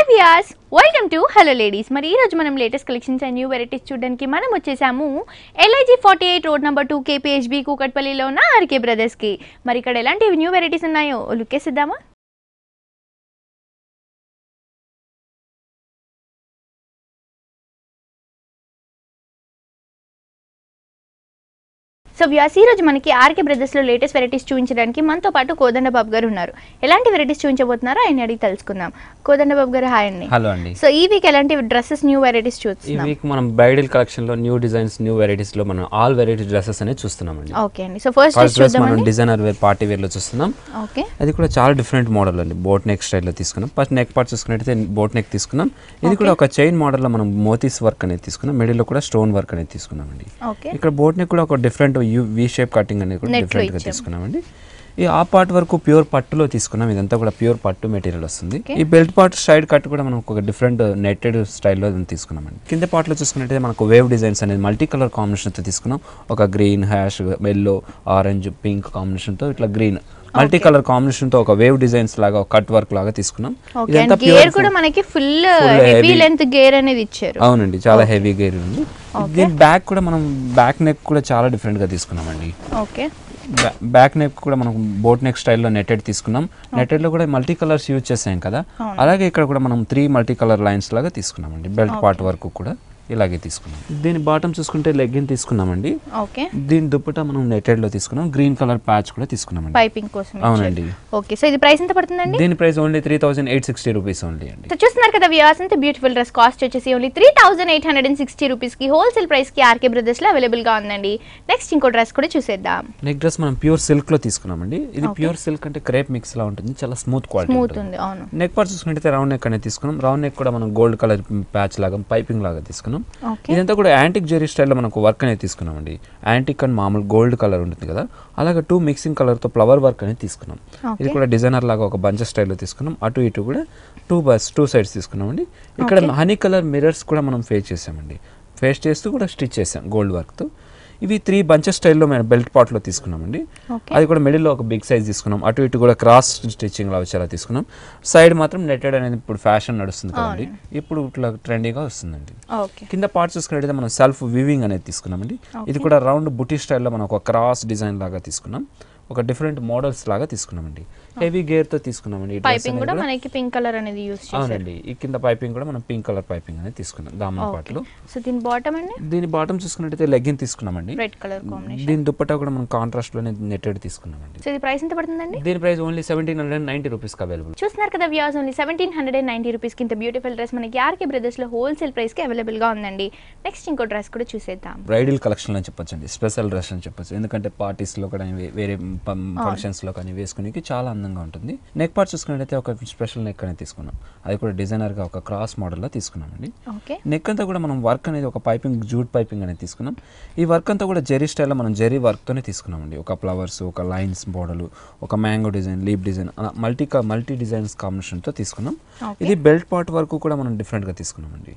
Viewers welcome to hello ladies. మరి ఈ రోజు మనం latest collections and new varieties చూడడానికి మనం వచ్చేసాము LIG 48 రోడ్ నెంబర్ 2 KPHB కూకట్పల్లిలో ఉన్న ఆర్కే బ్రదర్స్ కి. మరి ఇక్కడ ఎలాంటి న్యూ వెరైటీస్ ఉన్నాయో లుక్ చేద్దామా? సో వ్యూయర్స్ ఈ రోజు మనకి ఆర్కే బ్రదర్స్ లో లేటెస్ట్ వెరైటీస్ చూపించడానికి మనతో పాటు కోదండ బాబు గారు ఉన్నారు. ఎలాంటి వెరైటీస్ చూపించబోతున్నారో ఆయన అడిగి తెలుసుకుందాం. కోదండ బాబు గారు హాయ్ అండి. హలో అండి. సో ఈ వీక్ ఎలాంటి డ్రెస్సెస్ న్యూ వెరైటీస్ చూస్తున్నాం? ఈ వీక్ మనం బ్రైడల్ కలెక్షన్ లో న్యూ డిజైన్స్ న్యూ వెరైటీస్ లో మనం ఆల్ వెరైటీ డ్రెస్సెస్ అనేది చూస్తున్నాం అండి. ఓకే అండి. సో ఫస్ట్ డ్రెస్ మనం డిజైనర్ వేర్ పార్టీ వేర్ లో చూస్తున్నాం. ఓకే, అది కూడా చాలా డిఫరెంట్ మోడల్ అండి. బోట్ నెక్ స్టైల్ లో తీసుకున్నాం. ఫస్ట్ నెక్ పార్ట్ చూసుకున్నట్లయితే బోట్ నెక్ తీసుకున్నాం. ఇది కూడా ఒక చైన్ మోడల్ లో మనం మోతీస్ వర్క్ అనేది తీసుకున్నాం. మిడిల్ లో కూడా స్టోన్ వర్క్ అనేది తీసుకున్నాం అండి. ఇక్కడ బోట్ నెక్ కూడా ఒక డిఫరెంట్ వి షేప్ కటింగ్ అనేది కూడా డిఫరెంట్ గా తీసుకున్నామండి. ఈ ఆ పార్ట్ వరకు ప్యూర్ పట్టులో తీసుకున్నాం. ఇదంతా కూడా ప్యూర్ పట్టు మెటీరియల్ వస్తుంది. ఈ బెల్ట్ పార్ట్ సైడ్ కట్ కూడా మనం ఒక డిఫరెంట్ నెట్టెడ్ స్టైల్లో తీసుకున్నామండి. కింద పార్ట్ లో చూసుకున్నట్లయితే మనకు వేవ్ డిజైన్స్ అనేది మల్టీ కలర్ కాంబినేషన్ తో తీసుకున్నాం. ఒక green, hash, yellow, orange, pink combination తో ఇట్లా గ్రీన్ మల్టీ కలర్ కాంబినేషన్ తో ఒక వేవ్ డిజైన్స్ లాగా కట్ వర్క్ లాగా తీసుకున్నాం. ఇదంతా గేర్ కూడా మనకి ఫుల్ హెవీ లెంత్ గేర్ అనేది ఇచ్చారు. అవునండి, చాలా హెవీ గేర్ ఉంది. దీని బ్యాక్ కూడా మనం బ్యాక్ నెక్ కూడా చాలా డిఫరెంట్ గా తీసుకున్నామండి. ఓకే, బ్యాక్ నెక్ కూడా మనం బోట్ నెక్ స్టైల్లో నెట్టెడ్ తీసుకున్నాం. నెట్టెడ్ లో కూడా మల్టీ కలర్స్ యూజ్ చేసాం కదా, అలాగే ఇక్కడ కూడా మనం 3 మల్టీ కలర్ లైన్స్ లాగా తీసుకున్నామండి. బెల్ట్ పార్ట్ వరకు కూడా ఇలాగే తీసుకున్నాం. దీని బాటమ్ చూసుకుంటే లెగ్గిన్ తీసుకున్నామండి. ఓకే, దీని దుప్పట మనం నెట్టెడ్ లో తీసుకున్నాం. గ్రీన్ కలర్ ప్యాచ్ కూడా తీసుకున్నామండి పైపింగ్ కోసం. అవునండి. ఓకే, సో ఇది ప్రైస్ ఎంత పడుతుందండి? దీని ప్రైస్ ఓన్లీ 3860 రూపీస్ ఓన్లీ అండి. సో చూస్తున్నారు కదా వ్యూయర్స్, అంత బ్యూటిఫుల్ డ్రెస్ కాస్ట్ వచ్చేసి ఓన్లీ 3860 రూపీస్ కి హోల్సేల్ ప్రైస్ కి ఆర్కే బ్రదర్స్ లో అవైలబుల్ గా ఉందండి. నెక్స్ట్ ఇంకో డ్రెస్ కూడా చూసేద్దాం. నెక్ డ్రెస్ మనం ప్యూర్ సిల్క్ లో తీసుకున్నామండి. ఇది ప్యూర్ సిల్క్ అంటే క్రేప్ మిక్స్ లా ఉంటుంది. చాలా స్మూత్ క్వాలిటీ ఉంది. అవును. నెక్ పార్ట్ చూసుకుంటే రౌండ్ నెక్ అనేది తీసుకున్నాం. రౌండ్ నెక్ కూడా మనం గోల్డ్ కలర్ ప్యాచ్ లాగా పైపింగ్ లాగా తీసుకున్నాం. ఇదంతా కూడా యాంటిక్ జెరీ స్టైల్లో మనకు వర్క్ అనేది తీసుకున్నామండి. యాంటిక్ అండ్ మామూలు గోల్డ్ కలర్ ఉంటుంది కదా, అలాగే 2 మిక్సింగ్ కలర్ తో ఫ్లవర్ వర్క్ అనేది తీసుకున్నాం. ఇది కూడా డిజైనర్ లాగా ఒక బంచ్ స్టైల్లో తీసుకున్నాం. అటు ఇటు కూడా 2 సైడ్స్ తీసుకున్నామండి. ఇక్కడ హనీ కలర్ మిర్రర్స్ కూడా మనం ఫేస్ చేసామండి. ఫేస్ చేస్తూ కూడా స్టిచ్ చేసాం గోల్డ్ వర్క్ తో. ఇవి 3 బంచెస్ స్టైల్లో మేము బెల్ట్ పార్ట్ లో తీసుకున్నామండి. అది కూడా మిడిల్ లో ఒక బిగ్ సైజ్ తీసుకున్నాం. అటు ఇటు కూడా క్రాస్ స్టిచ్చింగ్ లా వచ్చేలా తీసుకున్నాం. సైడ్ మాత్రం నెట్టెడ్ అనేది ఇప్పుడు ఫ్యాషన్ నడుస్తుంది కదండి, ఇప్పుడు ఇట్లా ట్రెండీగా వస్తుందండి. కింద పార్ట్ చూసుకున్నట్టయితే మనం సెల్ఫ్ వీవింగ్ అనేది తీసుకున్నామండి. ఇది కూడా రౌండ్ బుటీ స్టైల్లో మనం ఒక క్రాస్ డిజైన్ లాగా తీసుకున్నాం. ఒక డిఫరెంట్ మోడల్స్ లాగా తీసుకున్నామండి. హెవీ గేర్ తో తీసుకున్నామండి. పైపింగ్ కూడా మనకి పింక్ కలర్ అనేది యూస్ చేశారు. అవునండి, ఈ కింద పైపింగ్ కూడా మనం పింక్ కలర్ పైపింగ్ అనేది తీసుకున్నాం దామన్ పార్ట్ లో. సో దీని బాటమ్ అండి, దీని బాటమ్ చూసుకున్నట్టయితే లెగ్గిన్ తీసుకున్నామండి. Red colour combination. దీని దుపట్టా కూడా మనం కాంట్రాస్ట్ లోనే నెట్టెడ్ తీసుకున్నామండి. సో ఇది ప్రైస్ ఎంత పడుతుందండి? దీని ప్రైస్ ఓన్లీ 1790 రూపీస్ కి అవైలబుల్. చూస్తున్నారు కదా వ్యూయర్స్, ఓన్లీ 1790 రూపీస్ కి ఇంత బ్యూటిఫుల్ డ్రెస్ మనకి ఆర్కే బ్రదర్స్ లో హోల్సేల్ ప్రైస్ కి అవైలబుల్ గా ఉందండి. నెక్స్ట్ ఇంకో డ్రెస్ కూడా చూసేద్దాం. బ్రైడల్ కలెక్షన్ అని చెప్పొచ్చు అండి, స్పెషల్ డ్రెస్ అని చెప్పొచ్చు. ఎందుకంటే పార్టీస్ లో కూడా వేరే ఫంక్షన్స్ లో కానీ వేసుకునేకి చాలా అందంగా ఉంటుంది. నెక్ పార్ట్ చూసుకున్నట్టయితే ఒక స్పెషల్ నెక్ అనేది తీసుకున్నాం. అది కూడా డిజైనర్ గా ఒక క్రాస్ మోడల్ లో తీసుకున్నామండి. నెక్ అంతా కూడా మనం వర్క్ అనేది ఒక పైపింగ్, జూట్ పైపింగ్ అనేది తీసుకున్నాం. ఈ వర్క్ అంతా కూడా జెరీ స్టైల్లో మనం జెరీ వర్క్ తోనే తీసుకున్నామండి. ఒక ఫ్లవర్స్, ఒక లైన్స్ మోడల్, ఒక మ్యాంగో డిజైన్, లీప్ డిజైన్, అలా మల్టీ డిజైన్స్ కాంబినేషన్ తో తీసుకున్నాం. ఇది బెల్ట్ పార్ట్ వరకు కూడా మనం డిఫరెంట్ గా తీసుకున్నామండి.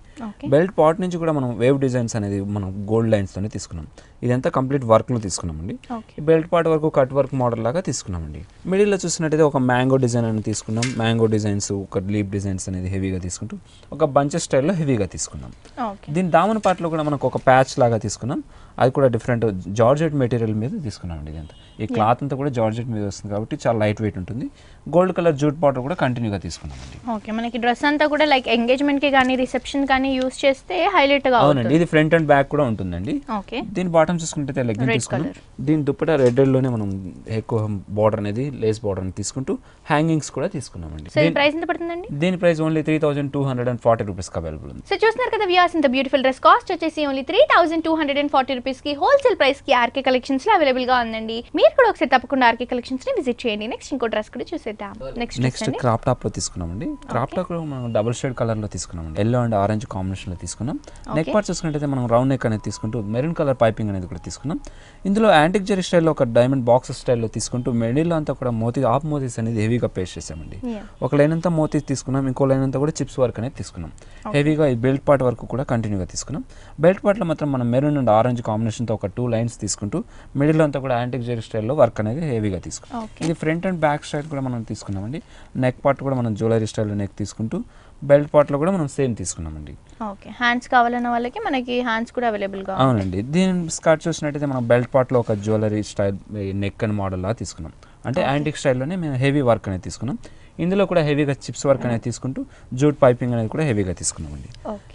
బెల్ట్ పార్ట్ నుంచి కూడా మనం వేవ్ డిజైన్స్ అనేది మనం గోల్డ్ లైన్స్ తోనే తీసుకున్నాం. ఇదంతా కంప్లీట్ వర్క్ లో తీసుకున్నామండి. ఈ బెల్ట్ పార్ట్ వరకు కట్ వర్క్ మోడల్ లాగా తీసుకున్నామండి. మిడిల్ లో చూసినట్టయితే ఒక మ్యాంగో డిజైన్ అని తీసుకున్నాం. మ్యాంగో డిజైన్స్, ఒక లీప్ డిజైన్స్ అనేది హెవీగా తీసుకుంటూ ఒక బంచెస్ స్టైల్లో హెవీగా తీసుకున్నాం. దీని దామన్ పార్ట్ లో కూడా మనకు ఒక ప్యాచ్ లాగా తీసుకున్నాం. అది కూడా డిఫరెంట్ జార్జెట్ మెటీరియల్ మీద తీసుకున్నామండి. ఇదంతా ఈ క్లాత్ అంతా కూడా జార్జెట్ మీద వస్తుంది కాబట్టి చాలా లైట్ వెయిట్ ఉంటుంది. గోల్డ్ కలర్ జూట్ బార్డర్ కూడా కంటిన్యూగా తీసుకున్నామండి. ఓకే, మనకి డ్రెస్ అంతా కూడా లైక్ ఎంగేజ్మెంట్ కి కానీ రిసెప్షన్ కానీ యూస్ చేస్తే హైలైట్ గా ఉంటుంది. అవునండి, ఇది ఫ్రంట్ అండ్ బ్యాక్ కూడా ఉంటుందండి. దీని బాటమ్ చూసుకుంటే లెగ్గిన్ తీసుకున్నాం. దీని దుప్పట రెడ్ లోనే మనం ఎక్కువ బార్డర్ అనేది లేస్ బార్డర్ అని తీసుకుంటూ హ్యాంగింగ్స్ కూడా తీసుకున్నామండి. ప్రైస్ ఎంత పడుతుందండి? దీని ప్రైస్ ఓన్లీ 3240 రూపీస్ కి అవైలబుల్ ఉంది. సో చూస్తున్నారు కదా వ్యూయర్స్, ఇంత బ్యూటిఫుల్ డ్రెస్ కాస్ట్ వచ్చేసి ఓన్లీ 3240 రూపీస్ కి హోల్సేల్ ప్రైస్ కి ఆర్కే కలెక్షన్స్ లో అవైలబుల్ గా ఉందండి. మీరు కూడా ఒకసారి తప్పకుండా ఆర్కే కలెక్షన్స్ ని విజిట్ చేయండి. నెక్స్ట్ ఇంకో డ్రెస్ కూడా చూసేద్దాం. నెక్స్ట్ క్రాప్ టాప్ లో తీసుకున్నామండి. క్రాప్ టాప్ లో మనం డబుల్ షేడ్ కలర్ లో తీసుకున్నామండి. ఎల్లో అండ్ ఆరెంజ్ కాంబినేషన్ లో తీసుకున్నాం. నెక్ పార్ట్ చూసుకుంటే మనం రౌండ్ నెక్ అనేది తీసుకుంటూ మెరూన్ కలర్ పైపింగ్ అనేది కూడా తీసుకున్నాం. ఇందులో యాంటిక్ జెరీ స్టైల్లో ఒక డైమండ్ బాక్స్ స్టైల్లో తీసుకుంటూ మిడిల్ అంతా కూడా ఆఫ్ మోతీస్ అనేది హెవీగా పేస్ట్ చేసామండి. ఒక లైన్ అంతా మోతీస్ తీసుకున్నాం, ఇంకో లైన్ అంతా కూడా చిప్స్ వర్క్ అనేది తీసుకున్నాం. హెవీగా ఈ బెల్ట్ పార్ట్ వరకు కూడా కంటిన్యూగా తీసుకున్నాం. బెల్ట్ పార్ట్ లో మాత్రం మనం మెరూన్ అండ్ ఆరెంజ్ కాంబినేషన్ తో ఒక 2 లైన్స్ తీసుకుంటూ మిడిల్ అంతా కూడా యాంటిక్ జెరీ స్టైల్లో వర్క్ అనేది హెవీగా తీసుకున్నాం. ఇది ఫ్రంట్ అండ్ బ్యాక్ స్టైల్ కూడా మనం తీసుకున్నామండి. నెక్ పార్ట్ కూడా మనం జ్యువెలరీ స్టైల్లో నెక్ తీసుకుంటూ బెల్ట్ పార్ట్లో కూడా మనం సేమ్ తీసుకున్నామండి. ఓకే, హ్యాండ్స్ కావాలన్న వాళ్ళకి మనకి హ్యాండ్స్ కూడా అవైలబుల్గా. అవునండి. దీని స్కర్ట్ చూసినట్టయితే మనం బెల్ట్ పార్ట్లో ఒక jewellery style neck and model లా తీసుకున్నాం. అంటే యాంటిక్ స్టైల్లోనే మేము హెవీ వర్క్ అనేది తీసుకున్నాం. ఇందులో కూడా హెవీగా చిప్స్ వర్క్ అనేది తీసుకుంటూ జూట్ పైపింగ్ అనేది కూడా హెవీగా తీసుకున్నామండి.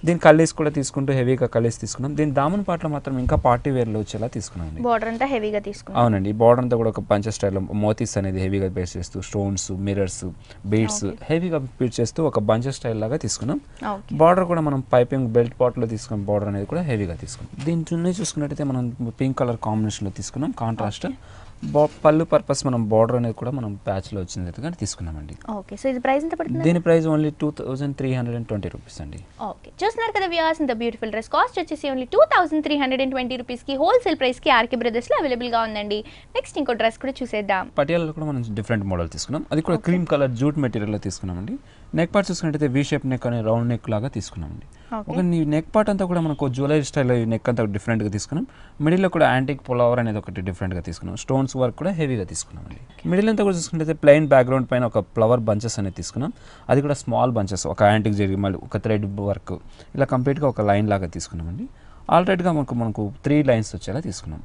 దీని కల్లీస్ కూడా తీసుకుంటూ హెవీగా కల్లీస్ తీసుకున్నాం. దీని దామన్ పాటలో మాత్రం ఇంకా పార్టీ వేర్లో వచ్చేలా తీసుకున్నామండి. బార్డర్ అంతా హెవీగా తీసుకున్నాం. అవునండి, బార్డర్ అంతా కూడా ఒక పంచ స్టైల్లో మోతీస్ అనేది హెవీగా బేస్ చేస్తూ స్టోన్స్, మిర్రర్స్, బీడ్స్ హెవీగా బీట్ చేస్తూ ఒక బంచ్ స్టైల్ లాగా తీసుకున్నాం. బార్డర్ కూడా మనం పైపింగ్ బెల్ట్ పార్ట్లో తీసుకున్న బార్డర్ అనేది కూడా హెవీగా తీసుకున్నాం. దీని చూసుకున్నట్టయితే మనం పింక్ కలర్ కాంబినేషన్లో తీసుకున్నాం. కాంట్రాస్ట్ పళ్ళు పర్పస్ మనం బార్డర్ అనేది కూడా మనం ప్యాచ్లో వచ్చినట్టుగా తీసుకున్నామండి. ఓకే, సో ఇది ప్రైస్ ఎంత పడుతుంది? దీని ప్రైస్ ఓన్లీ 2320 రూపీస్ అండి. ఓకే, చూస్తున్నారు కదా వ్యూయర్స్, ఇంత బ్యూటిఫుల్ డ్రెస్ కాస్ట్ వచ్చేసి ఓన్లీ 2320 రూపీస్కి హోల్సేల్ ప్రైస్కి ఆర్కే బ్రదర్స్లో అవైలబుల్గా ఉందండి. నెక్స్ట్ ఇంకో డ్రెస్ కూడా చూసేద్దాం. పటియాలలో కూడా మనం డిఫరెంట్ మోడల్ తీసుకున్నాం. అది కూడా క్రీమ్ కలర్ జూట్ మెటీరియల్లో తీసుకున్నామండి. నెక్ పార్ట్ చూసుకున్నట్టయితే వీ షేప్ నెక్ అనే రౌండ్ నెక్ లాగా తీసుకున్నామండి. ఒక నెక్ పార్ట్ అంతా కూడా మనకు జ్యువెలరీ స్టైల్లో నెక్ అంతా డిఫరెంట్గా తీసుకున్నాం. మిడిల్లో కూడా యాంటిక్ ఫ్లవర్ అనేది ఒకటి డిఫరెంట్గా తీసుకున్నాం. స్టోన్స్ వర్క్ కూడా హెవీగా తీసుకున్నామండి. మిడిల్ అంతా కూడా చూసుకుంటే ప్లెయిన్ బ్యాక్గ్రౌండ్ పైన ఒక ఫ్లవర్ బంచెస్ అనేది తీసుకున్నాం. అది కూడా స్మాల్ బంచెస్, ఒక యాంటిక్ జరిగి మళ్ళీ ఒక థ్రెడ్ వర్క్ ఇలా కంప్లీట్గా ఒక లైన్ లాగా తీసుకున్నామండి. ఆల్రెడీగా మనకు 3 లైన్స్ వచ్చేలా తీసుకున్నాం.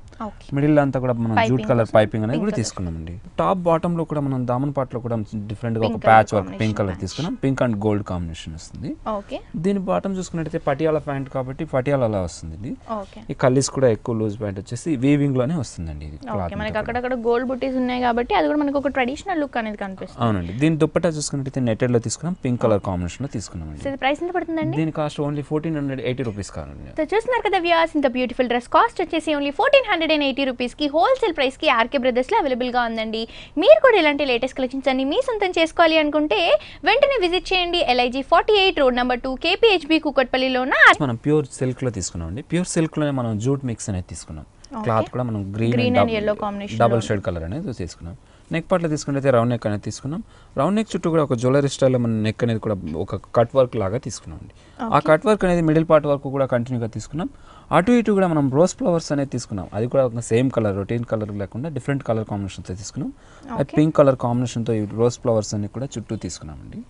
మిడిల్ అంతా కూడా మనం జూట్ కలర్ పైపింగ్ అనేది కూడా తీసుకున్నామండి. టాప్ బాటమ్ లో కూడా మనం దామన్ పార్ట్ లో కూడా డిఫరెంట్ గా ఒక ప్యాచ్ వర్క్ పింక్ కలర్ తీసుకున్నాం. పింక్ అండ్ గోల్డ్ కాంబినేషన్ వస్తుంది. దీని బాటమ్ చూసుకున్నట్టయితే పటియాలా ప్యాంట్ కాబట్టి పటియాలా అలా వస్తుంది. ఈ కల్లీస్ కూడా ఎక్కువ లూజ్ ప్యాంట్ వచ్చేసి వీవింగ్ లోనే వస్తుందండి. ఇది మనకి అక్కడక్కడ గోల్డ్ బుటీస్ ఉన్నాయి కాబట్టి అది కూడా మనకు ఒక ట్రెడిషనల్ లుక్ అనేది కనిపిస్తుంది. అవునండి. దీని దుప్పట్టా చూసుకున్నట్టయితే నెటెడ్ లో తీసుకున్నాం. పింక్ కలర్ కాంబినేషన్ లో తీసుకున్నామండి. సో ప్రైస్ ఎంత పడుతుందండి? దీని కాస్ట్ ఓన్లీ 1480 రూపీస్ కావాలండి. సో చూస్తున్నారు కదా వ్యూయర్స్, ఇంత బ్యూటిఫుల్ డ్రెస్ కాస్ట్ వచ్చేసి ఓన్లీ 1480 రూపీస్కి హోల్సేల్ ప్రైస్కి ఆర్కే బ్రదర్స్లో అవైలబుల్గా ఉందండి. మీరు కూడా ఇలాంటి లేటెస్ట్ కలెక్షన్స్ అన్ని మీ సొంతం చేసుకోవాలి అనుకుంటే వెంటనే విజిట్ చేయండి. LIG 48 రోడ్ నెంబర్ 2 KPHB కూకట్పల్లిలో ఉన్న మనం ప్యూర్ సిల్క్ లో తీసుకున్నాం అండి. ప్యూర్ సిల్క్ లోనే మనం జూట్ మిక్స్ అనేది తీసుకున్నాం. క్లాత్ కూడా మనం green and yellow combination double shade colour అనేది తీసుకున్నాం. నెక్ పార్ట్లో తీసుకుంటే రౌండ్ నెక్ అనేది తీసుకున్నాం. రౌండ్ నెక్ చుట్టూ కూడా ఒక జ్యువెలరీ స్టైల్లో మన నెక్ అనేది కూడా ఒక కట్ వర్క్ లాగా తీసుకున్నాం అండి. ఆ కట్ వర్క్ అనేది మిడిల్ పార్ట్ వరకు కూడా కంటిన్యూగా తీసుకున్నాం. అటు ఇటు కూడా మనం రోజ్ ఫ్లవర్స్ అనేది తీసుకున్నాం. అది కూడా ఒక సేమ్ కలర్, రొటీన్ కలర్ లేకుండా డిఫరెంట్ కలర్ కాంబినేషన్తో తీసుకున్నాం. అది పింక్ కలర్ కాంబినేషన్తో ఈ రోజ్ ఫ్లవర్స్ అన్ని కూడా చుట్టూ తీసుకున్నామండి.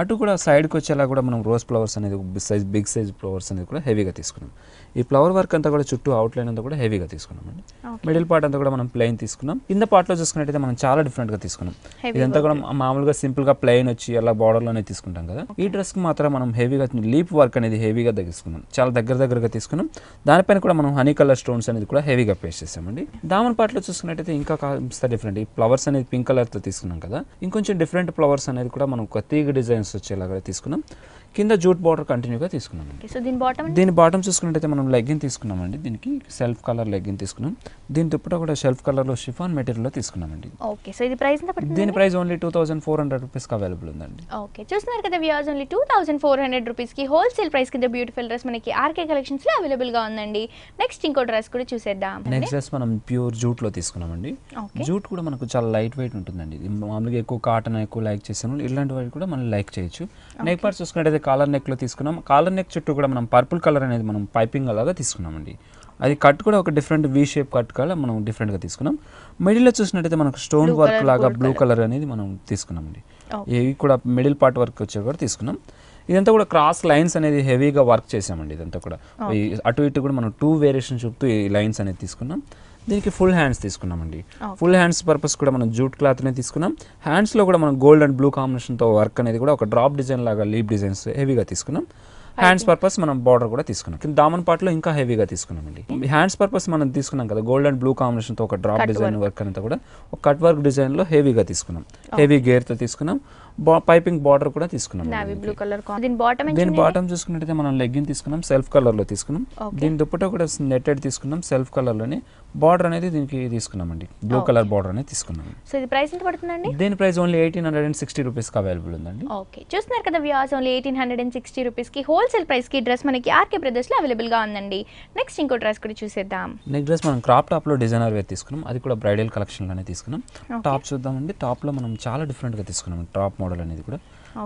అటు కూడా సైడ్కి వచ్చేలా కూడా మనం రోజ్ ఫ్లవర్స్ అనేది బిగ్ సైజ్ ఫ్లవర్స్ అనేది కూడా హెవీగా తీసుకున్నాం. ఈ ఫ్లవర్ వర్క్ అంతా కూడా చుట్టూ అవుట్లైన్ అంతా కూడా హెవీగా తీసుకున్నామండి. మిడిల్ పార్ట్ అంతా కూడా మనం ప్లెయిన్ తీసుకున్నాం. కింద పార్ట్లో చూసుకున్నట్టయితే మనం చాలా డిఫరెంట్గా తీసుకున్నాం. ఇదంతా కూడా మామూలుగా సింపుల్ గా ప్లెయిన్ వచ్చి అలా బార్డర్లోనే తీసుకుంటాం కదా. ఈ డ్రెస్ కి మాత్రం మనం హెవీగా లీప్ వర్క్ అనేది హెవీగా తీసుకున్నాం. చాలా దగ్గరగా తీసుకున్నాం. దానిపైన కూడా మనం హనీ కలర్ స్టోన్స్ అనేది కూడా హెవీగా పేస్ట్ చేసామండి. దామన్ పార్ట్లో చూసుకున్నట్టయితే ఇంకా కాస్త డిఫరెంట్. ఈ ఫ్లవర్స్ అనేది పింక్ కలర్ తో తీసుకున్నాం కదా. ఇంకొంచెం డిఫరెంట్ ఫ్లవర్స్ అనేది కూడా మనం ఒక తీగ డిజైన్స్ వచ్చేలాగా తీసుకున్నాం. కింద జూట్ బార్డర్ కంటిన్యూగా తీసుకున్నామండి. దీని బాటమ్ చూసుకున్నట్టయితే మనం లెగ్గిన్ తీసుకున్నామండి. దీనికి సెల్ఫ్ కలర్ లెగ్గిన్ తీసుకున్నాం. దీని దుప్పట కూడా సెల్ఫ్ కలర్ లో షిఫాన్ మెటీరియల్ లో తీసుకున్నామండి. ఓకే, సో ఇది ప్రైస్ ఎంత పడుతుంది? దీని ప్రైస్ ఓన్లీ 2400 రూపీస్ కి అవైలబుల్ ఉందండి. ఓకే, చూస్తున్నారు కదా వ్యూయర్స్, ఓన్లీ 2400 రూపీస్ కి హోల్సేల్ ప్రైస్ కింద బ్యూటిఫుల్ డ్రెస్ మనకి ఆర్కే కలెక్షన్స్ లో అవైలబుల్ గా ఉందండి. నెక్స్ట్ ఇంకో డ్రెస్ కూడా చూసేద్దాం. నెక్స్ట్ డ్రెస్ మనం ప్యూర్ జూట్ లో తీసుకున్నామండి. జూట్ కూడా మనకు చాలా లైట్ వెయిట్ ఉంటుందండి. మామూలుగా ఎక్కువ కాటన్ ఎక్కువ లైక్ చేసాము. ఇలాంటి వాటి కూడా మనం లైక్ చేయొచ్చు. నెక్ పార్ట్ చూసుకున్నట్టయితే కాలర్ నెక్ లో తీసుకున్నాం. కాలర్ నెక్ చుట్టూ కూడా మనం పర్పుల్ కలర్ అనేది మనం పైపింగ్ అలాగా తీసుకున్నామండి. అది కట్ కూడా ఒక different V shape cut colour మనం డిఫరెంట్గా తీసుకున్నాం. మిడిల్లో చూసినట్టయితే మనకు స్టోన్ వర్క్ లాగా బ్లూ కలర్ అనేది మనం తీసుకున్నామండి. ఇవి కూడా మిడిల్ పార్ట్ వర్క్ వచ్చే కూడా తీసుకున్నాం. ఇదంతా కూడా క్రాస్ లైన్స్ అనేది హెవీగా వర్క్ చేసామండి. ఇదంతా కూడా అటు ఇటు కూడా మనం 2 వేరియేషన్ చూపుతూ ఈ లైన్స్ అనేది తీసుకున్నాం. దీనికి ఫుల్ హ్యాండ్స్ తీసుకున్నామండి. ఫుల్ హ్యాండ్స్ పర్పస్ కూడా మనం జూట్ క్లాత్ అనేది తీసుకున్నాం. హ్యాండ్స్లో కూడా మనం గోల్డ్ అండ్ బ్లూ కాంబినేషన్తో వర్క్ అనేది కూడా ఒక డ్రాప్ డిజైన్ లాగా లీప్ డిజైన్స్ హెవీగా తీసుకున్నాం. హ్యాండ్స్ పర్పస్ మనం బార్డర్ కూడా తీసుకున్నాం. కింద దామన్ పార్ట్లో ఇంకా హెవీగా తీసుకున్నామండి. హ్యాండ్స్ పర్పస్ మనం తీసుకున్నాం కదా, గోల్డ్ అండ్ బ్లూ కాంబినేషన్తో ఒక డ్రాప్ డిజైన్ వర్క్ అంతా కూడా ఒక కట్ వర్క్ డిజైన్లో హెవీగా తీసుకున్నాం. హెవీ గేర్తో తీసుకున్నాం. పైపింగ్ బార్డర్ కూడా తీసుకున్నాం. దీని బాటమ్ చూసుకున్నట్టయితే మనం లెగ్గిన్ తీసుకున్నాం. సెల్ఫ్ కలర్ లో తీసుకున్నాం. దీని దుప్పట కూడా నెట్టెడ్ తీసుకున్నాం. సెల్ఫ్ కలర్ లోనే బార్డర్ అనేది దీనికి తీసుకున్నామండి. బ్లూ కలర్ బార్డర్ అనేది తీసుకున్నాం. సో ఇది ప్రైస్ ఎంత పడుతుందండి? దీని ప్రైస్ ఓన్లీ 1860 రూపీస్ కి అవైలబుల్ ఉందండి. ఓకే, చూస్తున్నారు కదా వ్యూయర్స్, ఓన్లీ 1860 రూపీస్ కి హోల్సేల్ ప్రైస్ కి డ్రెస్ మనకి ఆర్కే బ్రదర్స్ లో అవైలబుల్ గా ఉందండి. నెక్స్ట్ ఇంకో డ్రెస్ కూడా చూసేద్దాం. నెక్స్ట్ డ్రెస్ మనం క్రాప్ టాప్ లో డిజైనర్ వేర్ తీసుకున్నాం. అది కూడా బ్రైడల్ కలెక్షన్ లోనే తీసుకున్నాం. టాప్ చూద్దామండి. టాప్ లో మనం చాలా డిఫరెంట్ గా తీసుకున్నాం. టాప్ మోడల్ అనేది కూడా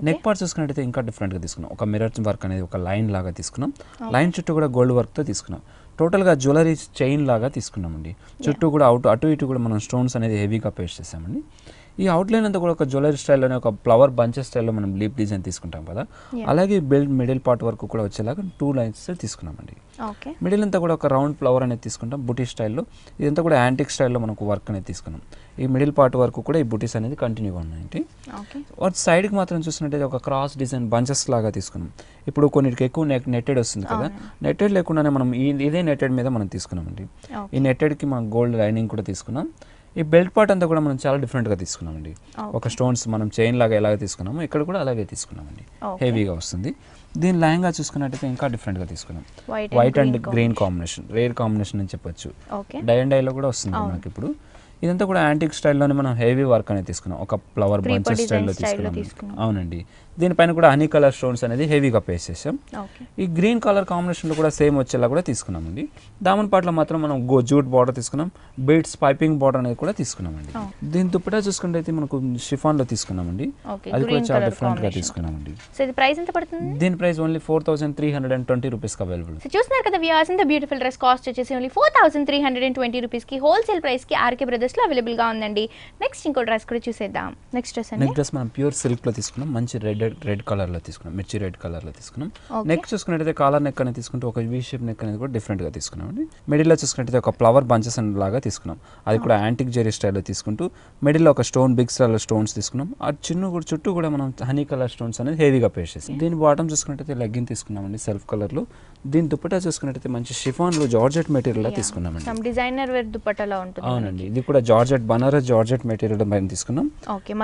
నెక్ పార్ట్ చూసుకున్నట్టయితే ఇంకా డిఫరెంట్గా తీసుకున్నాం. ఒక మిర్రర్ వర్క్ అనేది ఒక లైన్ లాగా తీసుకున్నాం. లైన్ చుట్టూ కూడా గోల్డ్ వర్క్తో తీసుకున్నాం. టోటల్గా జ్యువెలరీ చైన్ లాగా తీసుకున్నామండి. చుట్టూ కూడా అటు ఇటు కూడా మనం స్టోన్స్ అనేది హెవీగా పేస్ట్ చేసామండి. ఈ అవుట్లైన్ అంతా కూడా ఒక జ్యువెలరీ స్టైల్లోనే ఒక ఫ్లవర్ బంచెస్ స్టైల్లో మనం లీప్ డిజైన్ తీసుకుంటాం కదా, అలాగే మిడిల్ పార్ట్ వరకు కూడా వచ్చేలాగా 2 లైన్స్ తీసుకున్నామండి. మిడిల్ అంతా కూడా ఒక రౌండ్ ఫ్లవర్ అనేది తీసుకుంటాం బుటీ స్టైల్లో. ఇదంతా కూడా యాంటిక్ స్టైల్లో మనకు వర్క్ అనేది తీసుకున్నాం. ఈ మిడిల్ పార్ట్ వరకు కూడా ఈ బుటీస్ అనేది కంటిన్యూగా ఉన్నాయండి. సైడ్కి మాత్రం చూసినట్టయితే ఒక క్రాస్ డిజైన్ బంచెస్ లాగా తీసుకున్నాం. ఇప్పుడు కొన్నిటికి ఎక్కువ నెట్టెడ్ వస్తుంది కదా, నెట్టెడ్ లేకుండానే మనం ఇదే నెట్టెడ్ మీద మనం తీసుకున్నామండి. ఈ నెట్టెడ్కి మనం గోల్డ్ లైనింగ్ కూడా తీసుకున్నాం. ఈ బెల్ట్ పార్ట్ అంతా కూడా మనం చాలా డిఫరెంట్గా తీసుకున్నామండి. ఒక స్టోన్స్ మనం చైన్ లాగా ఎలాగ తీసుకున్నామో ఇక్కడ కూడా అలాగే తీసుకున్నామండి. హెవీగా వస్తుంది. దీని లెహంగా చూసుకున్నట్టయితే ఇంకా డిఫరెంట్గా తీసుకున్నాం. White and green combination, rare combination అని చెప్పొచ్చు. డై అండ్ డైలో కూడా వస్తుంది మనకి. ఇప్పుడు ఇదంతా కూడా యాంటిక్ స్టైల్లోనే మనం హెవీ వర్క్ అనేది తీసుకున్నాం. ఒక ఫ్లవర్ బంచెస్ స్టైల్లో తీసుకున్నాం. అవునండి. దీనిపైన కూడా హనీ కలర్ స్టోన్స్ అనేది హెవీగా పేస్ట్ చేసాం. ఈ గ్రీన్ కలర్ కాంబినేషన్లో కూడా సేమ్ వచ్చేలా కూడా తీసుకున్నామండి. దామన్ పార్ట్లో మాత్రం మనం జూట్ బార్డర్ తీసుకున్నాం. బీడ్స్ పైపింగ్ బార్డర్ అనేది కూడా తీసుకున్నామండి. దీని దుప్పటా చూసుకుంటే మనకు షిఫాన్లో తీసుకున్నామండి. అది కూడా చాలా డిఫరెంట్గా తీసుకున్నామండి. దీని ప్రైస్ ఓన్లీ 4320 రూపీస్కి అవైలబుల్. చూస్తున్నారు కదా వ్యూవర్స్, ఇంత బ్యూటిఫుల్ డ్రెస్ కాస్ట్ వచ్చేసి ఓన్లీ 4320 రూపీస్కి హోల్సేల్ ప్రైస్కి ఆర్కే బ్రదర్స్లో అవైలబుల్గా ఉందండి. నెక్స్ట్ ఇంకో డ్రెస్ కూడా చూసేద్దాం. నెక్స్ట్ డ్రెస్ మనం ప్యూర్ సిల్క్లో తీసుకున్నాం. మంచి రెడ్ కలర్లో తీసుకున్నాం. మిర్చి రెడ్ కలర్లో తీసుకున్నాం. నెక్ చూసుకున్నట్టయితే కాలర్ నెక్ అనేది తీసుకుంటే ఒక వీ షేప్ నెక్ అనేది కూడా డిఫరెంట్గా తీసుకున్నాం అండి. మిడిల్లో చూసుకున్నట్టయితే ఒక ఫ్లవర్ బంచెస్ లాగా తీసుకున్నాం. అది కూడా యాంటిక్ జెరీ స్టైల్లో తీసుకుంటూ మిడిల్లో ఒక స్టోన్ బిగ్ స్టైల్లో స్టోన్స్ తీసుకున్నాం. ఆ చుట్టూ కూడా మనం హనీ కలర్ స్టోన్స్ అనేది హెవీగా పేస్ట్ చేసాం. దీని బాటమ్ చూసుకున్నట్టయితే లెగ్గిన్ తీసుకున్నామండి సెల్ఫ్ కలర్లో. దీని దుప్పటా చూసుకున్నట్టయితే మంచి షిఫాన్లో జార్జెట్ మెటీరియల్ తీసుకున్నామండి. డిజైనర్ వేర్ దుప్పటాలా ఉంటుంది. అవునండి. ఇది కూడా జార్జెట్ బనారస్ జార్జెట్ మెటీరియల్ పైన తీసుకున్నాం.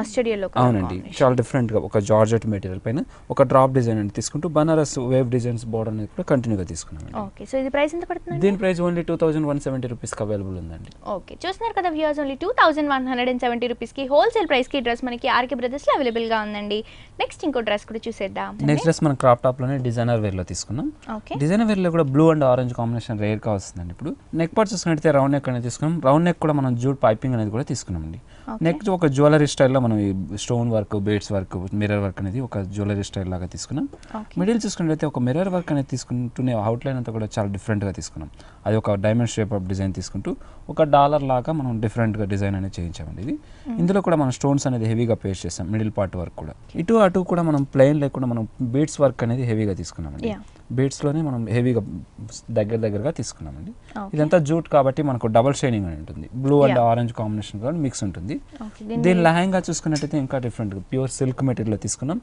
Mustard yellow. అవునండి. చాలా డిఫరెంట్గా ఒక జార్జెట్ మెటీరియల్ పైన ఒక డ్రాప్ డిజైన్ అని తీసుకుంటూ బనారస్ వేవ్ డిజైన్స్ బోర్డర్ అనేది కూడా కంటిన్యూగా తీసుకున్నాం. సో ఇది ప్రైస్ ఎంత పడుతుంది? దీని ప్రైస్ ఓన్లీ 2170 రూపీస్కి అవైలబుల్ ఉందండి. ఓకే, చూస్తున్నారు కదా వ్యూవర్స్, ఓన్లీ 2170 రూపీస్కి హోల్సేల్ ప్రైస్కి డ్రెస్ మనకి ఆర్కే బ్రదర్స్లో అవైలబుల్గా ఉందండి. నెక్స్ట్ ఇంకో డ్రెస్ కూడా చూసేద్దాం. నెక్స్ట్ డ్రెస్ మనం క్రాప్ టాప్లోనే డిజైనర్ వేర్లో తీసుకున్నాం. డిజైనర్ వేర్లో కూడా బ్లూ అండ్ ఆరెంజ్ కాంబినేషన్ రేర్గా వస్తుందండి. ఇప్పుడు నెక్ పార్ట్ చూసుకున్నట్టయితే రౌండ్ నెక్ అనేది తీసుకున్నాం. రౌండ్ నెక్ కూడా మనం జూట్ పైపింగ్ అనేది కూడా తీసుకున్నామండి. నెక్స్ట్ ఒక జ్యువెలరీ స్టైల్లో మనం stone work, beads work, mirror work అనేది ఒక జ్యువెలరీ స్టైల్ లాగా తీసుకున్నాం. మిడిల్ చూసుకున్నట్లయితే ఒక మిర్రర్ వర్క్ అనేది తీసుకుంటూనే అవుట్లైన్ అంతా కూడా చాలా డిఫరెంట్గా తీసుకున్నాం. అది ఒక డైమండ్ షేప్ ఆఫ్ డిజైన్ తీసుకుంటూ ఒక డాలర్ లాగా మనం డిఫరెంట్గా డిజైన్ అనేది చేయించామండి. ఇది ఇందులో కూడా మనం స్టోన్స్ అనేది హెవీగా పేస్ట్ చేసాం. మిడిల్ పార్ట్ వర్క్ కూడా ఇటు అటు కూడా మనం ప్లెయిన్ లేకుండా మనం బీడ్స్ వర్క్ అనేది హెవీగా తీసుకున్నామండి. బీడ్స్లోనే మనం హెవీగా దగ్గరగా తీసుకున్నామండి. ఇదంతా జూట్ కాబట్టి మనకు డబల్ షైనింగ్ అని ఉంటుంది. బ్లూ అండ్ ఆరెంజ్ కాంబినేషన్ కూడా మిక్స్ ఉంటుంది. దీని లెహంగా చూసుకున్నట్టయితే ఇంకా డిఫరెంట్ ప్యూర్ సిల్క్ మెటీరియల్ తీసుకున్నాం.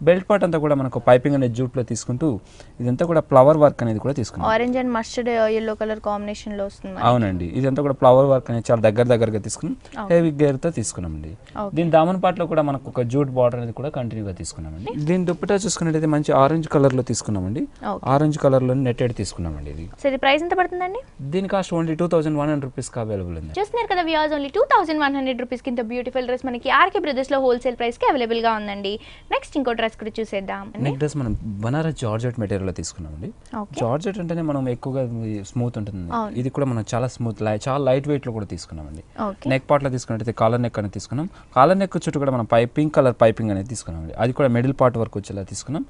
బెల్ట్ పార్ట్ అంతా కూడా మనకు పైపింగ్ అనేది జూట్లో తీసుకుంటూ ఇదంతా కూడా ఫ్లవర్ వర్క్ అనేది కూడా తీసుకున్నాం. Orange and mustard yellow colour combination లో వస్తుంది. అవునండి. ఇదంతా కూడా ఫ్లవర్ వర్క్ అనేది చాలా దగ్గరగా తీసుకున్నాం. హెవీ గేర్ తో తీసుకున్నామండి. దీని దామన్ పార్ట్ లో కూడా మనకు ఒక జూట్ బార్డర్ అనేది కూడా కంటిన్యూగా తీసుకున్నామండి. దీని దుప్పటా చూసుకున్నట్టయితే మంచి ఆరెంజ్ కలర్ లో తీసుకున్నామండి. ఆరెంజ్ కలర్ లో నెట్టెడ్ తీసుకున్నామండి. ఇది సరే ప్రైస్ ఎంత పడుతుందండి? దీని కాస్ట్ ఓన్లీ 2100 రూపీస్ కి అవైలబుల్ ఉంది. చూస్తున్నారు కదా వ్యూవర్స్, ఓన్లీ 2100 రూపీస్ కి ఇంత బ్యూటిఫుల్ డ్రెస్ మనకి ఆర్కే బ్రదర్స్ లో హోల్సేల్ ప్రైస్ కి అవైలబుల్ గా ఉందండి. నెక్స్ట్ ఇంకో డ్రెస్ కూడా చూసేద్దాం. నెక్స్ట్ డ్రెస్ మనం బనారస్ జార్జెట్ మెటీరియల్ లో తీసుకున్నామండి. జార్జెట్ అంటేనే మనం ఎక్కువగా స్మూత్ ఉంటుంది. ఇది కూడా మనం చాలా స్మూత్ చాలా లైట్ వెయిట్ లో కూడా తీసుకున్నామండి. నెక్ పార్ట్ లో తీసుకున్నట్టయితే కాలర్ నెక్ అనేది తీసుకున్నాం. కాలర్ నెక్ చుట్టూ కూడా మనం పింక్ కలర్ పైపింగ్ అనేది తీసుకున్నామండి. అది కూడా మిడిల్ పార్ట్ వరకు వచ్చేలా తీసుకున్నాం.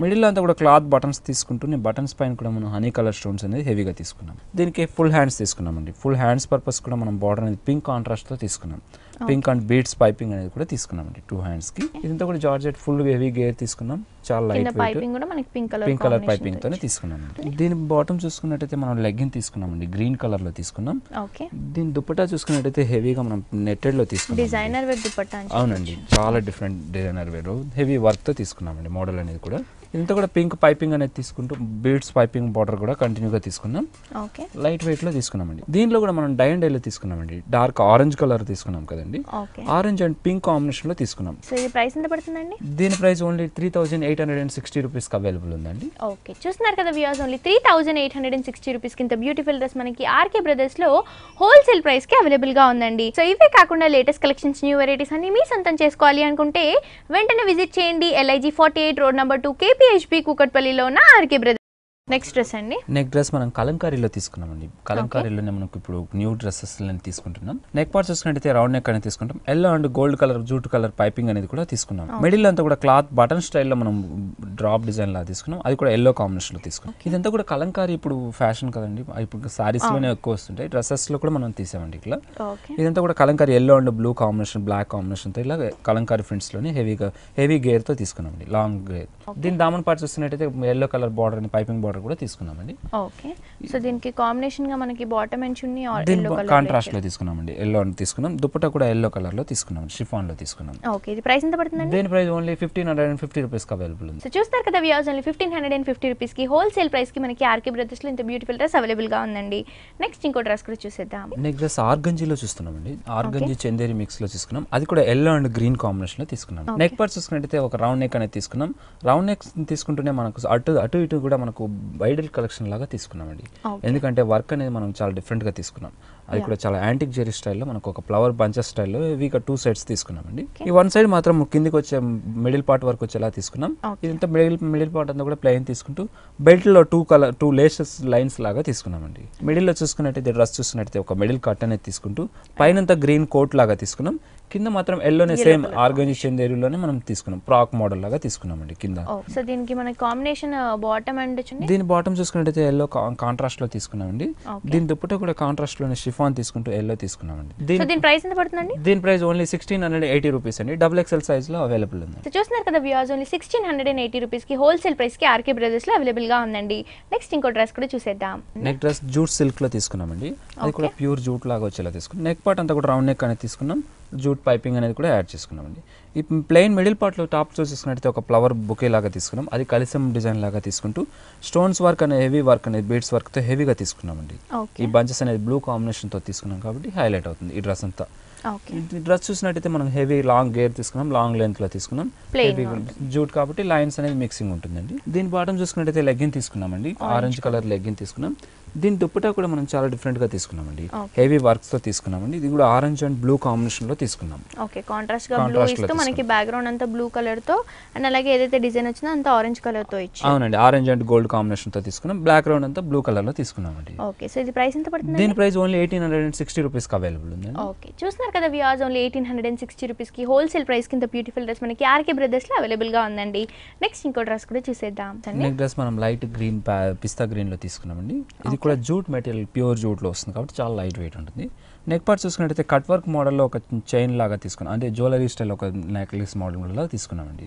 మిడిల్ అంతా కూడా క్లాత్ బటన్స్ తీసుకుంటూ బటన్స్ పైన కూడా మనం హనీ కలర్ స్టోన్స్ అనేది హెవీగా తీసుకున్నాం. దీనికి ఫుల్ హ్యాండ్స్ తీసుకున్నామండి. ఫుల్ హ్యాండ్స్ పర్పస్ కూడా మనం బార్డర్ అనేది పింక్ కాంట్రాస్ట్ తో తీసుకున్నాం. పింక్ అండ్ బీడ్స్ పైపింగ్ అనేది కూడా తీసుకున్నామండి 2 హ్యాండ్స్ కి. ఇదంతా కూడా జార్జెట్ ఫుల్ హెవీ గేర్ తీసుకున్నాం. చాలా light weight pink colour piping తోనే తీసుకున్నామండి. దీని బాటమ్ చూసుకున్నట్టయితే మనం లెగ్గిన్ తీసుకున్నామండి. గ్రీన్ కలర్ లో తీసుకున్నాం. దీని దుప్పటా చూసుకున్నట్టయితే హెవీగా మనం నెట్టెడ్ లో తీసుకున్నాం. Designer wear dupatta. అవునండి. చాలా different designer wear heavy work తో తీసుకున్నామండి. మోడల్ అనేది కూడా ఇంత కూడా పింక్ పైపింగ్ అనేది తీసుకుంటూ బీడ్స్ పైపింగ్ బార్డర్ కూడా కంటిన్యూగా తీసుకున్నాం. లైట్ వెయిట్ లో తీసుకున్నామండి. దీనిలో కూడా మనం డై అండ్ డైలో తీసుకున్నామండి. డార్క్ ఆరెంజ్ కలర్ తీసుకున్నాం కదండి. ఆరెంజ్ అండ్ పింక్ కాంబినేషన్ లో తీసుకున్నాం. సో ఈ ప్రైస్ ఎంత పడుతుందండి? దీని ప్రైస్ ఓన్లీ 3860 రూపీస్ కి అవైలబుల్ ఉందండి. ఓకే, చూస్తున్నారు కదా వ్యూవర్స్, ఓన్లీ 3860 రూపీస్ కి ఇంత బ్యూటిఫుల్ డ్రెస్ మనకి ఆర్కే బ్రదర్స్ లో హోల్సేల్ ప్రైస్ కి అవైలబుల్ గా ఉందండి. సో ఇవే కాకుండా లేటెస్ట్ కలెక్షన్స్, న్యూ వెరైటీస్ అన్ని మీ సొంతం చేసుకోవాలి అనుకుంటే వెంటనే విజిట్ చేయండి LIG 48 రోడ్ నెంబర్ 2 KPHB కూకట్పల్లిలో ఉన్న ఆర్కే బ్రదర్స్. నెక్స్ట్ డ్రెస్ అండి. నెక్ డ్రెస్ మనం కలంకారీలో తీసుకున్నామండి. కలంకారీలోనే మనకు ఇప్పుడు న్యూ డ్రెస్సెస్ తీసుకుంటున్నాం. నెక్ పార్ట్ చూసుకున్నట్టయితే రౌండ్ నెక్ అనేది తీసుకుంటాం. Yellow and gold colour jute colour piping అనేది కూడా తీసుకున్నాం. మిడిల్ అంతా కూడా క్లాత్ బటన్ స్టైల్లో మనం డ్రాప్ డిజైన్ లా తీసుకున్నాం. అది కూడా ఎల్లో కాంబినేషన్ లో తీసుకున్నాం. ఇదంతా కూడా కలంకారీ ఇప్పుడు ఫ్యాషన్ కదండి, ఇప్పుడు సారీస్ లోనే ఎక్కువ వస్తుంటాయి. డ్రెస్సెస్ లో కూడా మనం తీసామండి ఇట్లా. ఇదంతా కూడా Kalamkari yellow and blue combination, black combination తో ఇలా కలంకారీ ప్రింట్స్ లోనే హెవీ గేర్ తో తీసుకున్నామండి, లాంగ్ గేర్. దీని దామన్ పార్ట్ చూస్తున్నట్టయితే ఎల్లో కలర్ బార్డర్ అని పైపింగ్ బార్డర్ కూడా తీసుకున్నామండి. ఓకే, సో దీనికి కాంబినేషన్ గా మనకి బాటమ్ అండ్ చున్నీ కాంట్రాస్ట్ లో తీసుకున్నామండి. ఎల్లో అని తీసుకున్నాం. దుపట్టా కూడా ఎల్లో కలర్ లో తీసుకున్నాం, షిఫాన్ లో తీసుకున్నాం. ఓకే, ఇది ప్రైస్ ఎంత పడుతుందండి? దీని ప్రైస్ ఓన్లీ 1550 రూపీస్ కి అవైలబుల్ ఉంది. సో చూస్తారు కదా వ్యూవర్స్, ఓన్లీ 1550 రూపీస్ కి హోల్సేల్ ప్రైస్ కి మనకి ఆర్కే బ్రదర్స్ లో ఇంత బ్యూటిఫుల్ డ్రెస్ అవైలబుల్ గా ఉందండి. నెక్స్ట్ ఇంకో డ్రెస్ కూడా చూసేద్దాం. నెక్స్ట్ డ్రెస్ ఆర్గంజీలో చూస్తున్నామండి. ఆర్గంజీ చందేరి మిక్స్ లో తీసుకున్నాం. అది కూడా ఎల్లో అండ్ గ్రీన్ కాంబినేషన్ లో తీసుకున్నాం. నెక్ పార్ట్ చూసుకున్నట్టయితే ఒక రౌండ్ నెక్ అనేది తీసుకున్నాం. రౌండ్ నెక్ తీసుకుంటూనే మనకు అటు ఇటు కూడా మనకు వైడల్ కలెక్షన్ లాగా తీసుకున్నామండి. ఎందుకంటే వర్క్ అనేది మనం చాలా డిఫరెంట్ గా తీసుకున్నాం. అది కూడా చాలా యాంటిక్ జెరీ స్టైల్లో మనకు ఒక ఫ్లవర్ బంచెస్ స్టైల్లో హెవీగా 2 సైడ్స్ తీసుకున్నామండి. ఈ 1 సైడ్ మాత్రం కిందికి వచ్చే మిడిల్ పార్ట్ వరకు వచ్చేలా తీసుకున్నాం. ఇదంతా మిడిల్ పార్ట్ అంతా కూడా ప్లెయిన్ తీసుకుంటూ బెల్ట్ లో 2 లేసెస్ లైన్స్ లాగా తీసుకున్నామండి. మిడిల్ లో చూసుకున్నట్టయితే డ్రెస్ చూసుకున్నట్టయితే ఒక మిడిల్ కట్ అనేది తీసుకుంటూ పైనంతా గ్రీన్ కోట్ లాగా తీసుకున్నాం. కింద మాత్రం ఎల్లోనే సేమ్ ఆర్గంజీ చందేరిలోనే మనం తీసుకున్నాం. ఫ్రాక్ మోడల్ లాగా తీసుకున్నామండి కింద. సో దీనికి మన కాంబినేషన్ బాటమ్ అండ్ దీని బాటమ్ చూసుకున్నట్టయితే ఎల్లో కాంట్రాస్ట్ లో తీసుకున్నామండి. దీని దుప్పట కూడా కాంట్రాస్ట్ లోనే షిఫాన్ తీసుకుంటూ ఎల్లో తీసుకున్నామండి. దీని ప్రైస్ ఎంత పడుతుందండి? దీని ప్రైస్ ఓన్లీ 1680 రూపీస్ అండి. XXL సైజ్ లో అవైలబుల్ ఉంది. సో చూస్తున్నారు కదా వ్యూవర్స్, ఓన్లీ 1680 రూపీస్ కి హోల్సేల్ ప్రైస్ కి ఆర్కే బ్రదర్స్ లో అవైలబుల్ గా ఉందండి. నెక్స్ట్ ఇంకో డ్రెస్ కూడా చూసేద్దాం. నెక్ డ్రెస్ జూట్ సిల్క్ లో తీసుకున్నామండి. అది కూడా ప్యూర్ జూట్ లాగా వచ్చేలా తీసుకున్నాం. నెక్ పార్ట్ అంతా కూడా రౌండ్ నెక్ అనేది తీసుకున్నాం. జూట్ పైపింగ్ అనేది కూడా యాడ్ చేసుకున్నామండి. ఈ ప్లెయిన్ మిడిల్ పార్ట్లో టాప్ చూసుకున్నట్టయితే ఒక ఫ్లవర్ బుకే లాగా తీసుకున్నాం. అది కలిసం డిజైన్ లాగా తీసుకుంటూ స్టోన్స్ వర్క్ అనేది హెవీ వర్క్ అనేది బీడ్స్ వర్క్తో హెవీగా తీసుకున్నామండి. ఈ బంచెస్ అనేది బ్లూ కాంబినేషన్తో తీసుకున్నాం కాబట్టి హైలైట్ అవుతుంది ఈ డ్రెస్ అంతా. ఈ డ్రెస్ చూసినట్టయితే మనం హెవీ లాంగ్ గేర్ తీసుకున్నాం, లాంగ్ లెంత్ లో తీసుకున్నాం. హెవీ జూట్ కాబట్టి లైన్స్ అనేది మిక్సింగ్ ఉంటుందండి. దీని బాటమ్ చూసుకున్నట్టయితే లెగ్గిన్ తీసుకున్నామండి. ఆరెంజ్ కలర్ లెగ్గిన్ తీసుకున్నాం. దీని దుప్పటా కూడా మనం చాలా డిఫరెంట్ గా తీసుకున్నామండి. హెవీ వర్క్స్ తో తీసుకున్నామండి. ఇది కూడా ఆరెంజ్ అండ్ బ్లూ కాంబినేషన్ లో తీసుకున్నాం. ఓకే, కాంట్రాస్ట్ గా బ్లూ ఇస్తూ మనకి బ్యాక్గ్రౌండ్ అంతా బ్లూ కలర్ తో అండ్ అలాగే ఏదైతే డిజైన్ వచ్చిందో అంతా ఆరెంజ్ కలర్ తో ఇచ్చి. అవునండి, ఆరెంజ్ అండ్ గోల్డ్ కాంబినేషన్ తో తీసుకున్నాం. బ్లాక్ గ్రౌండ్ అంతా బ్లూ కలర్ లో తీసుకున్నామండి. ఓకే, సో ఇది ప్రైస్ ఎంత పడుతుంది? దీని ప్రైస్ ఓన్లీ 1860 రూపీస్ కి అవైలబుల్ ఉంది. ఓకే, చూస్తున్నారు కదా వ్యూవర్స్, ఓన్లీ 1860 రూపీస్ కి హోల్సేల్ ప్రైస్ కింద బ్యూటిఫుల్ డ్రెస్ మనకి ఆర్కే బ్రదర్స్ లో అవైలబుల్ గా ఉందండి. నెక్స్ట్ ఇంకో డ్రెస్ కూడా చూసేద్దాం. నెక్ డ్రెస్ మనం లైట్ గ్రీన్ పిస్తా గ్రీన్ లో తీసుకున్నామండి. ఇది కూడా జూట్ మెటీరియల్ ప్యూర్ జూట్ లో వస్తుంది కాబట్టి చాలా లైట్ వెయిట్ ఉంటుంది. నెక్ పార్ట్ చూసుకున్నట్టయితే కట్ వర్క్ మోడల్లో ఒక చైన్ లాగా తీసుకున్నాం. అంటే జ్యువెలరీ స్టైల్ ఒక నెక్లెస్ మోడల్ తీసుకున్నామండి.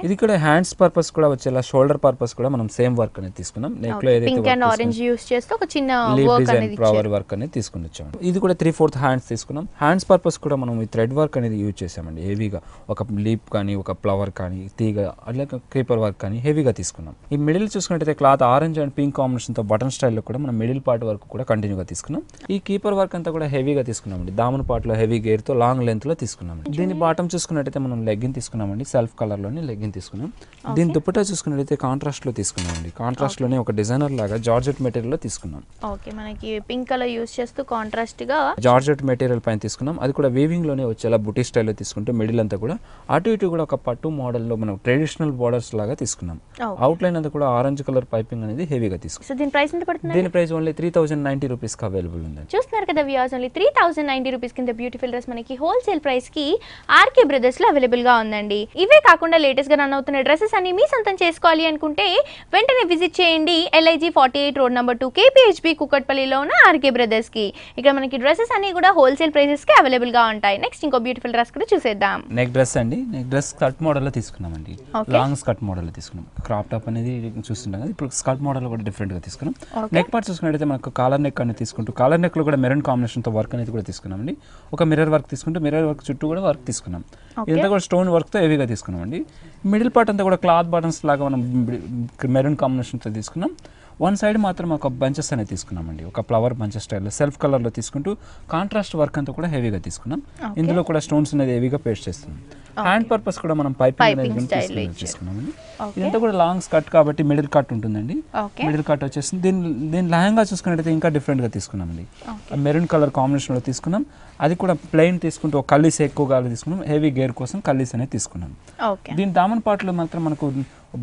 ఇది కూడా హ్యాండ్స్ పర్పస్ కూడా వచ్చేలా షోల్డర్ పర్పస్ కూడా మనం సేమ్ వర్క్ అనేది తీసుకున్నాం. నెక్ లో ఏదైతే ఆరెంజ్ యూస్ చేస్తూ ఒక చిన్న లీఫ్ డిజైన్ ఫ్లవర్ వర్క్ అనేది తీసుకుని వచ్చాము. ఇది కూడా 3/4 హ్యాండ్స్ తీసుకున్నాం. హ్యాండ్స్ పర్పస్ కూడా మనం ఈ థ్రెడ్ వర్క్ అనేది యూజ్ చేసామండి. హెవీగా ఒక లీప్ కానీ ఒక ఫ్లవర్ కానీ తీగ అట్లా క్రీపర్ వర్క్ కానీ హెవీగా తీసుకున్నాం. ఈ మిడిల్ చూసుకున్నట్టయితే cloth orange and pink combination తో బటన్ స్టైల్లో కూడా మనం మిడిల్ పార్ట్ వరకు కూడా కంటిన్యూగా తీసుకున్నాం. ఈ కీపర్ వర్క్ అంతా కూడా హెవీగా తీసుకున్నామండి. దామన్ పార్ట్ లో హెవీ గేర్ తో లాంగ్ లెంత్ లో తీసుకున్నామండి. దీని బాటమ్ చూసుకున్నట్టయితే మనం లెగ్గిన్ తీసుకున్నామండి. సెల్ఫ్ కలర్ లోనే లెగ్గిన్ తీసుకున్నాం. దీని దుప్పటా చూసుకున్నట్టయితే కాంట్రాస్ట్ లో తీసుకున్నామండి. కాంట్రాస్ట్ లోనే ఒక డిజైనర్ లాగా జార్జెట్ మెటీరియల్ లో తీసుకున్నాం. ఓకే, మనకి పింక్ కలర్ యూస్ చేస్తూ కాంట్రాస్ట్ గా జార్జెట్ మెటీరియల్ పైన తీసుకున్నాం. అది కూడా వీవింగ్ లోనే వచ్చేలా బుటీ స్టైల్లో తీసుకుంటూ మిడిల్ అంతా కూడా అటు ఇటు కూడా ఒక పట్టు మోడల్ లో మనం ట్రెడిషనల్ బోర్డర్స్ లాగా తీసుకున్నాం. అవుట్ లైన్ అంతా కూడా ఆరెంజ్ కలర్ పైపింగ్ అనేది హెవీగా తీసుకున్నాం. సో దీని ప్రైస్ ఎంత పడుతుంది? దీని ప్రైస్ ఓన్లీ 3090 రూపీస్ కి అవైలబుల్ ఉంది. చూస్తున్నారు కదా వ్యూవర్స్, ఓన్లీ 3090 రూపీస్ కింద బ్యూటిఫుల్ డ్రెస్ మనకి హోల్సేల్ ప్రైస్ కి ఆర్కే బ్రదర్స్ లో అవైలబుల్ గా ఉందండి. ఇవే కాకుండా లేటెస్ట్ గా రన్ అవుతున్న డ్రెస్సెస్ అన్ని మీ సొంతం చేసుకోవాలి అనుకుంటే వెంటనే విజిట్ చేయండి LIG 48 రోడ్ నెంబర్ 2 KPHB కుకట్పల్లిలో ఉన్న ఆర్కే బ్రదర్స్ కి. ఇక్కడ మనకి డ్రెస్సెస్ అన్ని కూడా హోల్సేల్ ప్రైసెస్ కి అవైలబుల్ గా ఉంటాయి. నెక్స్ట్ ఇంకో బ్యూటిఫుల్ డ్రెస్ కూడా చూసేద్దాం. నెక్ డ్రెస్ అండి. నెక్ డ్రెస్ స్కర్ట్ మోడల్ లో తీసుకున్నామండి. లాంగ్ స్కర్ట్ మోడల్ లో తీసుకున్నాం. క్రాప్ టాప్ అనేది చూస్తుంటాం కదా, ఇప్పుడు స్కర్ట్ మోడల్ కూడా డిఫరెంట్ గా తీసుకున్నాం. నెక్ పార్ట్ చూసుకున్నట్టయితే మనకు కాలర్ నెక్ అనేది తీసుకుంటూ కాలర్ నెక్ లో కూడా మెరూన్ కాంబినేషన్ తో వర్క్ అనేది కూడా తీసుకున్నామండి. ఒక మిర్రర్ వర్క్ తీసుకుంటూ మిర్రర్ వర్క్ చుట్టూ కూడా వర్క్ తీసుకున్నాం. ఇదంతా కూడా స్టోన్ వర్క్ తో హెవీగా తీసుకున్నామండి. మిడిల్ పార్ట్ అంతా కూడా క్లాత్ బటన్స్ లాగా మనం మెరూన్ కాంబినేషన్ తో తీసుకున్నాం. 1 సైడ్ మాత్రం ఒక బంచెస్ అనేది తీసుకున్నామండి. ఒక ఫ్లవర్ బంచెస్ స్టైల్లో సెల్ఫ్ కలర్ లో తీసుకుంటూ కాంట్రాస్ట్ వర్క్ అంతా కూడా హెవీగా తీసుకున్నాం. ఇందులో కూడా స్టోన్స్ అనేది హెవీగా పేస్ట్ చేస్తున్నాం. హ్యాండ్ పర్పస్ కూడా మనం పైపింగ్ తీసుకున్నామండి. ఇదంతా కూడా లాంగ్ స్కర్ట్ కాబట్టి మిడిల్ కట్ ఉంటుందండి. మిడిల్ కట్ వచ్చేసింది. దీని లెహంగా చూసుకున్నట్టయితే ఇంకా డిఫరెంట్ గా తీసుకున్నామండి. మెరూన్ కలర్ కాంబినేషన్ లో తీసుకున్నాం. అది కూడా ప్లెయిన్ తీసుకుంటూ ఒక కల్లీస్ ఎక్కువగా తీసుకున్నాం, హెవీ గేర్ కోసం కల్లీస్ అనేది తీసుకున్నాం. ఓకే. దీని దామన్ పార్ట్లో మాత్రం మనకు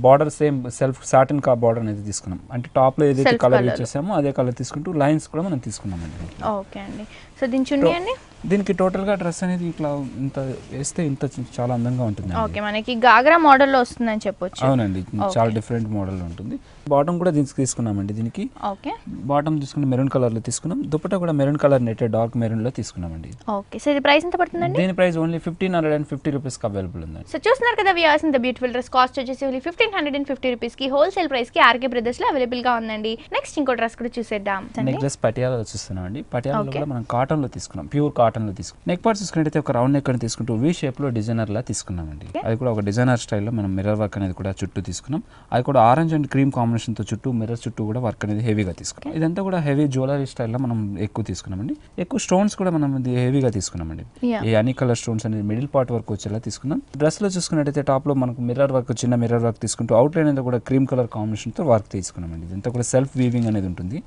బార్డర్ సేమ్ సెల్ఫ్ సాటిన్ కా బార్డర్ అనేది తీసుకున్నాం. అంటే టాప్లో ఏదైతే కలర్ ఇచ్చేసామో అదే కలర్ తీసుకుంటూ లైన్స్ కూడా మనం తీసుకున్నామండి. ఓకే అండి. సో దీని చున్నీ అండి? దీనికి టోటల్గా డ్రెస్ అనేది ఇట్లా ఇంత వేస్తే ఇంత చాలా అందంగా ఉంటుంది. ఓకే, మనకి గాగ్రా మోడల్లో వస్తుందని చెప్పొచ్చు. అవునండి, చాలా డిఫరెంట్ మోడల్ ఉంటుంది. బాటమ్ కూడా దీనికి తీసుకున్నామండి. దీనికి ఓకే, బాటమ్ తీసుకుని మెరూన్ కలర్లో తీసుకున్నాం. దుపట్టా కూడా మెరూన్ కలర్ నెట్ డార్క్ మెరూన్లో తీసుకున్నామండి. ఓకే. సో ఇది ప్రైస్ ఎంత పడుతుందండి? దీని ప్రైస్ ఓన్లీ 1550 రూపీస్కి అవైలబుల్ ఉందండి. సో చూస్తున్నారు కదా వ్యూయర్స్, ఇంత బ్యూటిఫుల్ డ్రెస్ కాస్ట్ వచ్చేసి ఓన్లీ 1550 రూపీస్కి హోల్సేల్ ప్రైస్కి ఆర్కే బ్రదర్స్లో అవైలబుల్గా ఉందండి. నెక్స్ట్ ఇంకో డ్రెస్ కూడా చూసేద్దాం. నెక్ డ్రెస్ పటియాలలో చూస్తున్నామండి. పటియాలలో కూడా మనం కాటన్లో తీసుకున్నాం, ప్యూర్ కాటన్లో తీసుకున్నాం. నెక్ పార్ట్ చూసుకున్నట్టయితే ఒక రౌండ్ నెక్ అని తీసుకుంటూ వీ షేప్లో డిజైనర్లా తీసుకున్నామండి. అది కూడా ఒక డిజైనర్ స్టైల్లో మనం మిర్రర్ వర్క్ అనేది కూడా చుట్టూ తీసుకున్నాం. అది కూడా ఆరెంజ్ అండ్ క్రీమ్ కాంబినేషన్తో చుట్టూ మిర్రర్ చుట్టూ కూడా వర్క్ అనేది హెవీగా తీసుకున్నాం. ఇదంతా కూడా హెవీ జ్యువెలరీ స్టైల్లో మనం ఎక్కువ తీసుకున్నామండి. ఎక్కువ స్టోన్స్ కూడా మనం హెవీగా తీసుకున్నామండి. ఈ అన్ని కలర్ స్టోన్స్ అనేది మిడిల్ పార్ట్ వరకు వచ్చేలా తీసుకున్నాం. డ్రెస్లో చూసుకున్నట్టయితే టాప్లో మనకు మిర్రర్ వర్క్, చిన్న మిర్రర్ వర్క్ తీసుకుంటూ అవుట్ లైన్ అంతా కూడా క్రీమ్ కలర్ కాంబినేషన్తో వర్క్ తీసుకున్నామండి. ఇదంతా కూడా సెల్ఫ్ వీవింగ్ అనేది ఉంటుంది.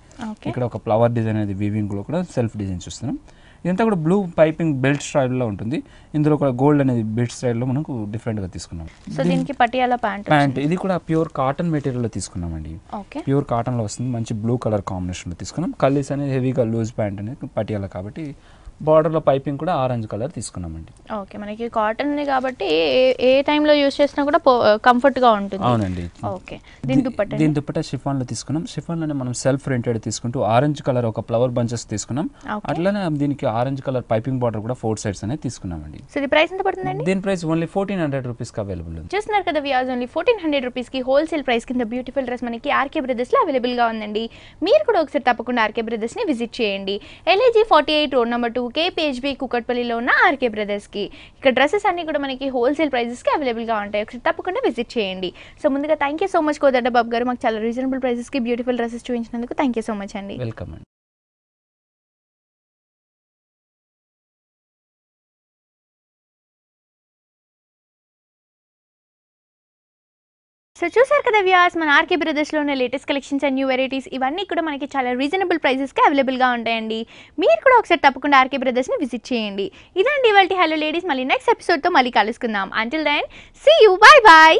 ఇక్కడ ఒక ఫ్లవర్ డిజైన్ అనేది వీవింగ్లో కూడా సెల్ఫ్ డిజైన్ చూస్తున్నాం. ఇదంతా కూడా బ్లూ పైపింగ్ బెల్ట్ స్టైల్లో ఉంటుంది. ఇందులో కూడా గోల్డ్ అనేది బెల్ట్ స్టైల్లో మనకు డిఫరెంట్గా తీసుకున్నాం. సో దీనికి పటియాలా ప్యాంట్, ఇది కూడా ప్యూర్ కాటన్ మెటీరియల్లో తీసుకున్నామండి. ప్యూర్ కాటన్లో వస్తుంది. మంచి బ్లూ కలర్ కాంబినేషన్లో తీసుకున్నాం. కల్లీస్ అనేది హెవీగా లూజ్ ప్యాంట్ అనేది పటియాలా కాబట్టి బార్డర్లో పైపింగ్ కూడా ఆరెంజ్ కలర్ తీసుకున్నామండి. ఓకే, మనకి కాటన్ కాబట్టి ఏ టైంలో యూస్ చేసినా కూడా కంఫర్ట్గా ఉంటుంది. అవునండి. ఓకే. దీని దుపట్టా షిఫాన్లో తీసుకున్నాం. షిఫాన్లోనే మనం సెల్ఫ్ ప్రింటెడ్ తీసుకుంటూ ఆరెంజ్ కలర్ ఒక ఫ్లవర్ బంచెస్ తీసుకున్నాం. అట్లానే దీనికి ఆరెంజ్ కలర్ పైపింగ్ బార్డర్ కూడా 4 సైడ్స్ అనేది తీసుకున్నామండి. సో ఇది ప్రైస్ ఎంత పడుతుందండి? దీని ప్రైస్ ఓన్లీ 1400 రూపీస్కి అవైలబుల్ ఉంది. చూస్తున్నారు కదా వ్యూయర్స్, ఓన్లీ 1400 రూపీస్కి హోల్సేల్ ప్రైస్ కింద బ్యూటిఫుల్ డ్రెస్ మనకి ఆర్కే బ్రదర్స్లో అవైలబుల్గా ఉందండి. మీరు కూడా ఒకసారి తప్పకుండా ఆర్కే బ్రదర్స్ని విజిట్ చేయండి. LIG 48 రోడ్ నెంబర్ 2 KPHB కుకట్పల్లిలో ఉన్న ఆర్కే బ్రదర్స్కి. ఇక్కడ డ్రెస్సెస్ అన్ని కూడా మనకి హోల్సేల్ ప్రైజెస్కి అవైలబుల్గా ఉంటాయి. ఒకసారి తప్పకుండా విజిట్ చేయండి. సో ముందుగా thank you so much Kodadda Babu గారు, మాకు చాలా రీజనబుల్ ప్రైజెస్కి బ్యూటిఫుల్ డ్రెస్సెస్ చూపించినందుకు థ్యాంక్ యూ సో మచ్ అండి. వెల్కమ్ అండి. సో చూసారు కదా వ్యూయర్స్, మన ఆర్కే బ్రదర్స్లో ఉన్న latest collections and new varieties ఇవన్నీ కూడా మనకి చాలా రీజనబుల్ ప్రైజెస్కి అవైలబుల్గా ఉంటాయండి. మీరు కూడా ఒకసారి తప్పకుండా ఆర్కే బ్రదర్స్ని విజిట్ చేయండి. ఇదండి ఇవాల్టి హలో లేడీస్. మళ్ళీ నెక్స్ట్ ఎపిసోడ్తో మళ్ళీ కలుసుకుందాం. Until then see you, bye bye.